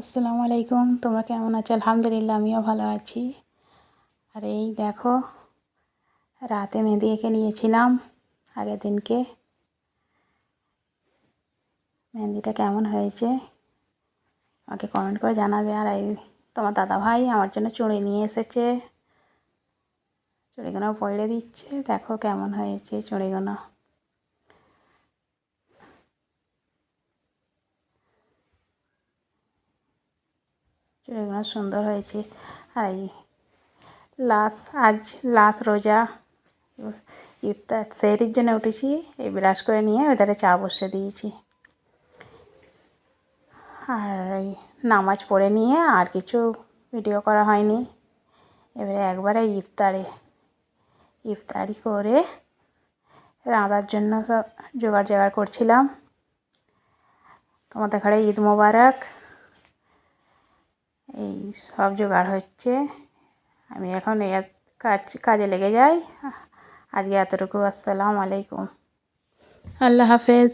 আসসালামু আলাইকুম। তোমরা কেমন আছো? আলহামদুলিল্লাহ আমিও ভালো আছি। আর এই দেখো, রাতে মেহেদি এঁকে নিয়েছিলাম আগের দিনকে। মেহেদিটা কেমন হয়েছে আমাকে কমেন্ট করে জানাবে। আর এই তোমার দাদাভাই আমার জন্য চুড়ি নিয়ে এসেছে, চুড়িগুলো পরিয়ে দিচ্ছে। দেখো কেমন হয়েছে চুড়িগুলো। চুড়িগুলো সুন্দর হয়েছে। আর এই আজ লাস্ট রোজা, ইফতার সেহরির জন্য উঠেছি, এই ব্রাশ করে নিয়ে ওদের চা বসে দিয়েছি। আর এই নামাজ পড়ে নিয়ে আর কিছু ভিডিও করা হয়নি। এবারে একবারে ইফতারি করে রাঁধার জন্য সব জোগাড় করছিলাম। তোমাদের ঘরে ঈদ মোবারক। এই সব জোগাড় হচ্ছে, আমি এখন কাজে লেগে যাই। আজকে এতটুকু। আসসালামু আলাইকুম, আল্লাহ হাফেজ।